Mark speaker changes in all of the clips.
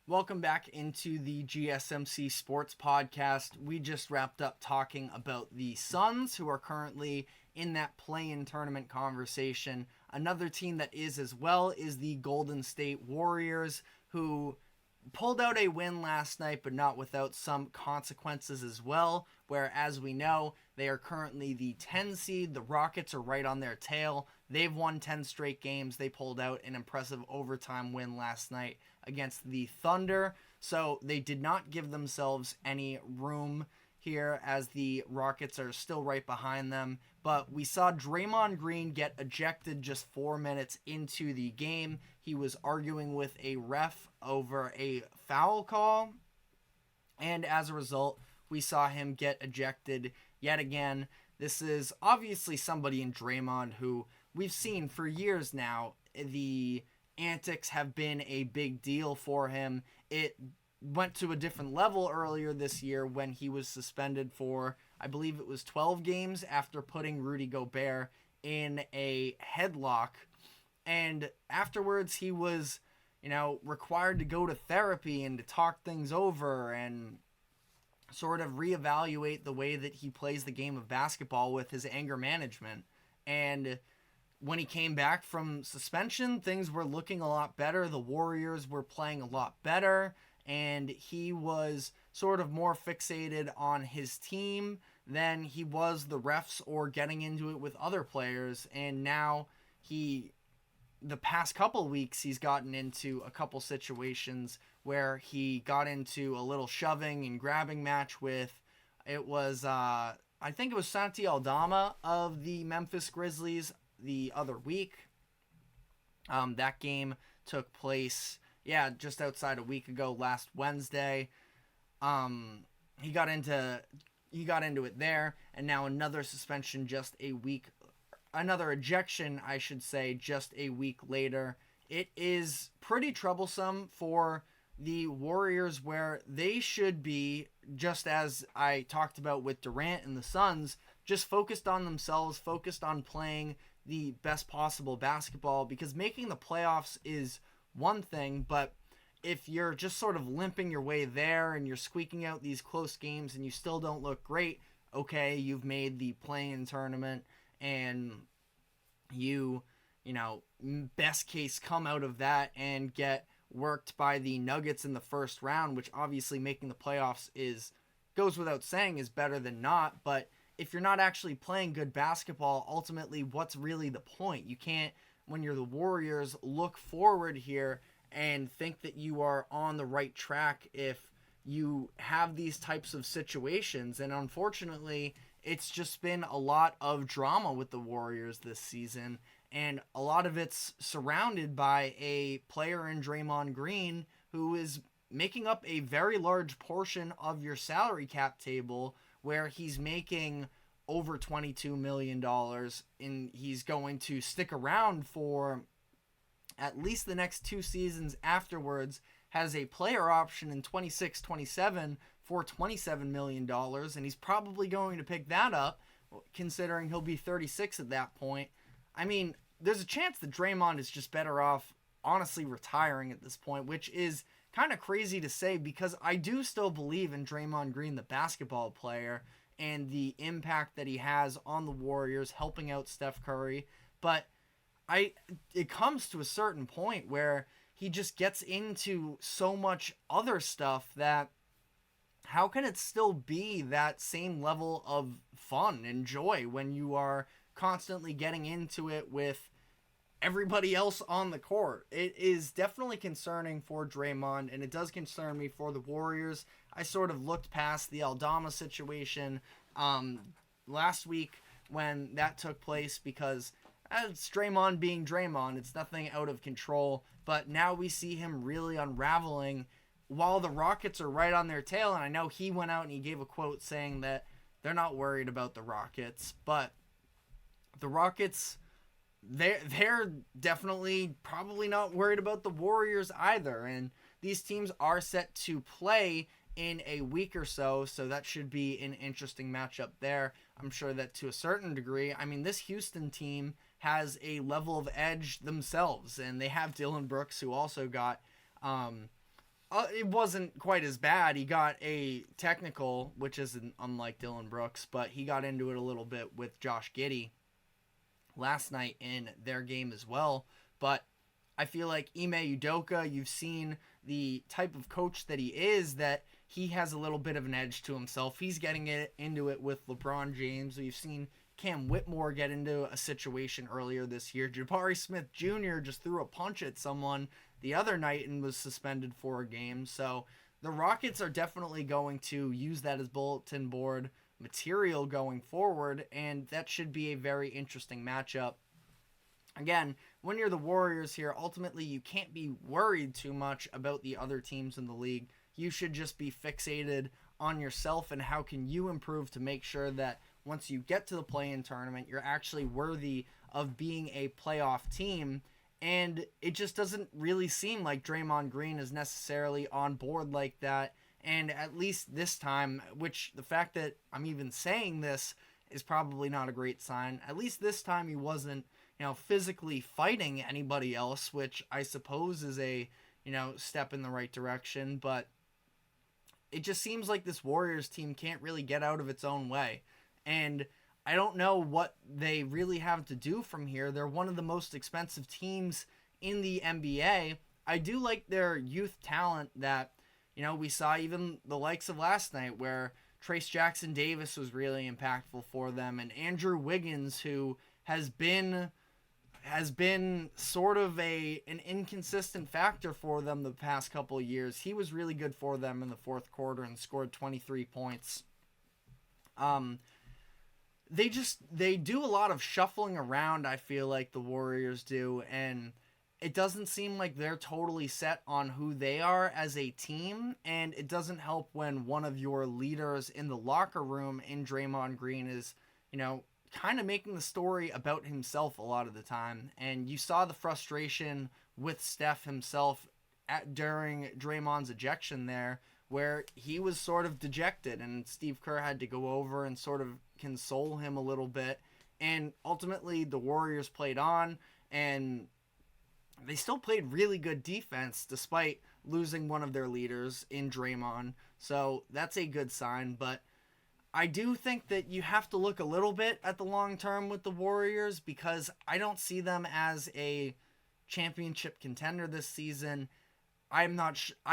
Speaker 1: Welcome back into the GSMC Sports Podcast. We just wrapped up talking about the Suns, who are currently in that play-in tournament conversation. Another team that is as well is the Golden State Warriors, who pulled out a win last night, but not without some consequences as well, where, as we know, they are currently the 10 seed. The Rockets are right on their tail. They've won 10 straight games. They pulled out an impressive overtime win last night against the Thunder, so they did not give themselves any room here as the Rockets are still right behind them. But we saw Draymond Green get ejected just 4 minutes into the game. He was arguing with a ref over a foul call, and as a result, we saw him get ejected yet again. This is obviously somebody in Draymond who we've seen for years now. The antics have been a big deal for him. It went to a different level earlier this year when he was suspended for, I believe it was 12 games after putting Rudy Gobert in a headlock. And afterwards he was, required to go to therapy and to talk things over and sort of reevaluate the way that he plays the game of basketball with his anger management. And when he came back from suspension, things were looking a lot better. The Warriors were playing a lot better, and he was sort of more fixated on his team than he was the refs or getting into it with other players. And now the past couple weeks, he's gotten into a couple situations where he got into a little shoving and grabbing match with, I think it was Santi Aldama of the Memphis Grizzlies the other week. That game took place, just outside a week ago, last Wednesday. He got into it there, and now another suspension another ejection, I should say, just a week later. It is pretty troublesome for the Warriors, where they should be, just as I talked about with Durant and the Suns, just focused on themselves, focused on playing the best possible basketball, because making the playoffs is one thing, but if you're just sort of limping your way there and you're squeaking out these close games and you still don't look great, okay, you've made the play-in tournament and you best case come out of that and get worked by the Nuggets in the first round, which obviously making the playoffs goes without saying is better than not, but if you're not actually playing good basketball, ultimately, what's really the point? You can't, when you're the Warriors, look forward here and think that you are on the right track if you have these types of situations. And unfortunately, it's just been a lot of drama with the Warriors this season, and a lot of it's surrounded by a player in Draymond Green who is making up a very large portion of your salary cap table, where he's making over $22 million, and he's going to stick around for at least the next 2 seasons afterwards, has a player option in 26-27 for $27 million, and he's probably going to pick that up, considering he'll be 36 at that point. I mean, there's a chance that Draymond is just better off, honestly, retiring at this point, which is kind of crazy to say, because I do still believe in Draymond Green, the basketball player, and the impact that he has on the Warriors, helping out Steph Curry. But it comes to a certain point where he just gets into so much other stuff that how can it still be that same level of fun and joy when you are constantly getting into it with everybody else on the court? It is definitely concerning for Draymond, and it does concern me for the Warriors. I sort of looked past the Aldama situation last week when that took place, because it's Draymond being Draymond. It's nothing out of control, but now we see him really unraveling while the Rockets are right on their tail. And I know he went out and he gave a quote saying that they're not worried about the Rockets, but the Rockets, they're definitely probably not worried about the Warriors either. And these teams are set to play in a week or so that should be an interesting matchup there. I'm sure that to a certain degree, I mean, this Houston team has a level of edge themselves, and they have Dylan Brooks, who also got It wasn't quite as bad. He got a technical, which isn't unlike Dylan Brooks, but he got into it a little bit with Josh Giddey last night in their game as well. But I feel like Ime Udoka, you've seen the type of coach that he is, that he has a little bit of an edge to himself. He's getting into it with LeBron James. We've seen Cam Whitmore get into a situation earlier this year. Jabari Smith Jr. just threw a punch at someone the other night and was suspended for a game. So the Rockets are definitely going to use that as bulletin board material going forward, and that should be a very interesting matchup. Again, when you're the Warriors here, ultimately you can't be worried too much about the other teams in the league. You should just be fixated on yourself and how can you improve to make sure that once you get to the play-in tournament, you're actually worthy of being a playoff team. And it just doesn't really seem like Draymond Green is necessarily on board like that. And at least this time, which the fact that I'm even saying this is probably not a great sign. At least this time he wasn't, physically fighting anybody else, which I suppose is a, step in the right direction. But it just seems like this Warriors team can't really get out of its own way. And I don't know what they really have to do from here. They're one of the most expensive teams in the NBA. I do like their youth talent that, we saw even the likes of last night where Trace Jackson Davis was really impactful for them, and Andrew Wiggins, who has been sort of an inconsistent factor for them the past couple of years. He was really good for them in the fourth quarter and scored 23 points. They do a lot of shuffling around, I feel like the Warriors do, and it doesn't seem like they're totally set on who they are as a team, and it doesn't help when one of your leaders in the locker room in Draymond Green is, kind of making the story about himself a lot of the time. And you saw the frustration with Steph himself during Draymond's ejection there, where he was sort of dejected, and Steve Kerr had to go over and sort of console him a little bit. And ultimately, the Warriors played on, and they still played really good defense despite losing one of their leaders in Draymond. So that's a good sign. But I do think that you have to look a little bit at the long term with the Warriors, because I don't see them as a championship contender this season. I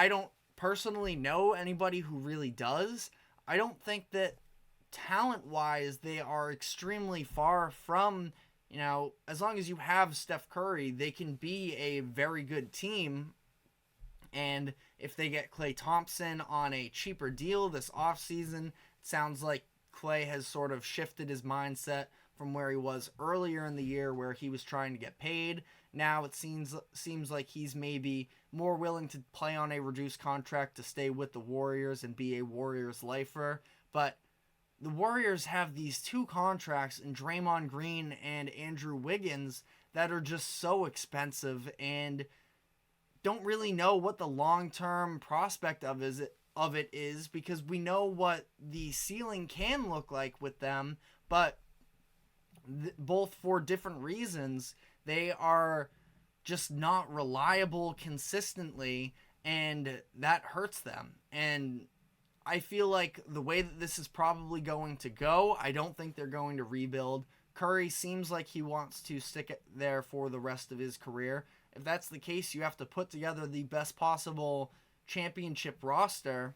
Speaker 1: don't personally know anybody who really does. I don't think that talent-wise they are extremely far from, as long as you have Steph Curry, they can be a very good team. And if they get Klay Thompson on a cheaper deal this offseason, it sounds like Klay has sort of shifted his mindset from where he was earlier in the year, where he was trying to get paid. Now it seems like he's maybe more willing to play on a reduced contract to stay with the Warriors and be a Warriors lifer. But the Warriors have these two contracts in Draymond Green and Andrew Wiggins that are just so expensive, and don't really know what the long-term prospect of it is, because we know what the ceiling can look like with them, but both for different reasons, they are just not reliable consistently, and that hurts them. And I feel like the way that this is probably going to go, I don't think they're going to rebuild. Curry seems like he wants to stick it there for the rest of his career. If that's the case, you have to put together the best possible championship roster.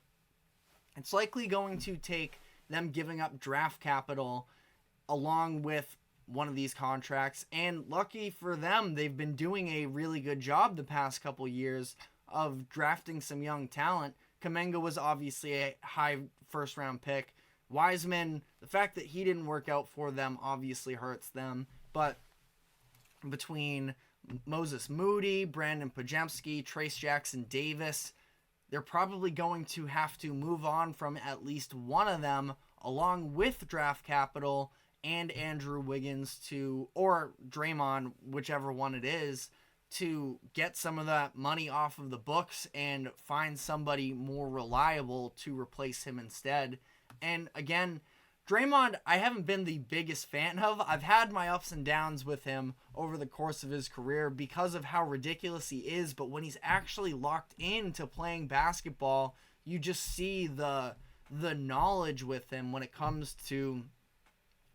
Speaker 1: It's likely going to take them giving up draft capital along with one of these contracts. And lucky for them, they've been doing a really good job the past couple years of drafting some young talent. Kuminga was obviously a high first-round pick. Wiseman, the fact that he didn't work out for them obviously hurts them. But between Moses Moody, Brandon Pajemski, Trace Jackson Davis, they're probably going to have to move on from at least one of them, along with draft capital and Andrew Wiggins or Draymond, whichever one it is, to get some of that money off of the books and find somebody more reliable to replace him instead. And again, Draymond, I haven't been the biggest fan of. I've had my ups and downs with him over the course of his career because of how ridiculous he is, but when he's actually locked into playing basketball, you just see the knowledge with him when it comes to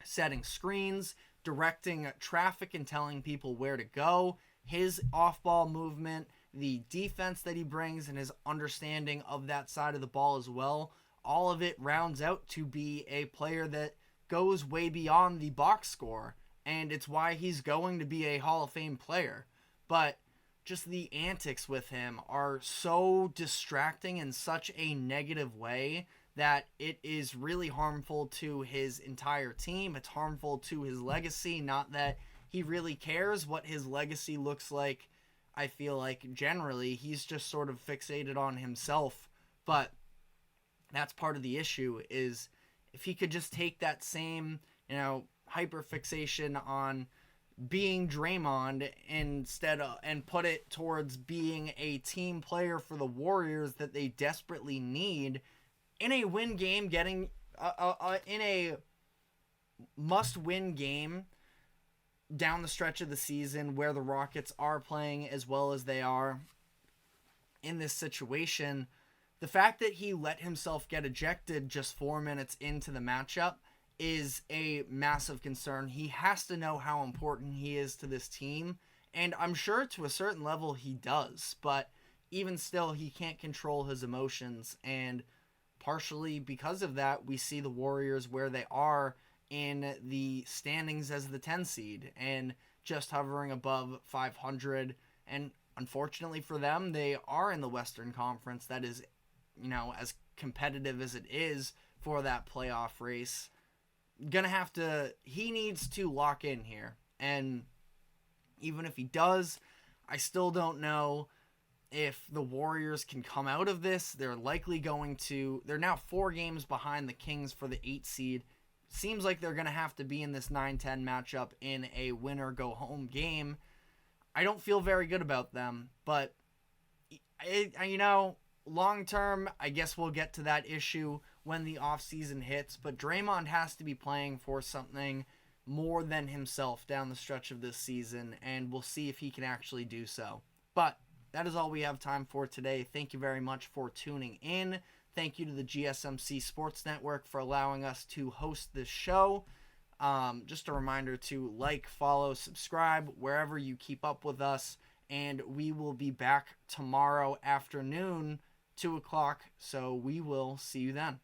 Speaker 1: setting screens, directing traffic and telling people where to go, his off-ball movement, the defense that he brings, and his understanding of that side of the ball as well. All of it rounds out to be a player that goes way beyond the box score, and it's why he's going to be a Hall of Fame player. But just the antics with him are so distracting in such a negative way that it is really harmful to his entire team. It's harmful to his legacy. Not that he really cares what his legacy looks like. I feel like generally he's just sort of fixated on himself, but that's part of the issue. Is if he could just take that same, hyperfixation on being Draymond instead of, and put it towards being a team player for the Warriors that they desperately need in a win game, getting in a must-win game down the stretch of the season where the Rockets are playing as well as they are in this situation. The fact that he let himself get ejected just 4 minutes into the matchup is a massive concern. He has to know how important he is to this team, and I'm sure to a certain level he does, but even still, he can't control his emotions, and partially because of that, we see the Warriors where they are in the standings as the 10 seed and just hovering above 500, and unfortunately for them, they are in the Western Conference that is, as competitive as it is for that playoff race. He needs to lock in here. And even if he does, I still don't know if the Warriors can come out of this. They're now 4 games behind the Kings for the 8 seed. Seems like they're going to have to be in this 9-10 matchup in a win-or-go-home game. I don't feel very good about them, but long term, I guess we'll get to that issue when the offseason hits, but Draymond has to be playing for something more than himself down the stretch of this season, and we'll see if he can actually do so. But that is all we have time for today. Thank you very much for tuning in. Thank you to the GSMC Sports Network for allowing us to host this show. Just a reminder to like, follow, subscribe wherever you keep up with us, and we will be back tomorrow afternoon, 2 o'clock, so we will see you then.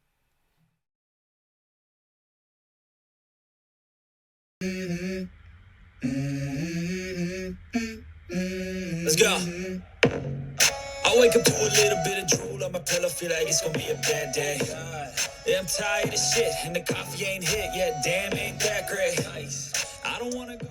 Speaker 2: Let's go. I wake up to a little bit of drool on my pillow, feel like it's gonna be a bad day. Yeah, I'm tired of shit, and the coffee ain't hit yet, damn, ain't that great. I don't wanna go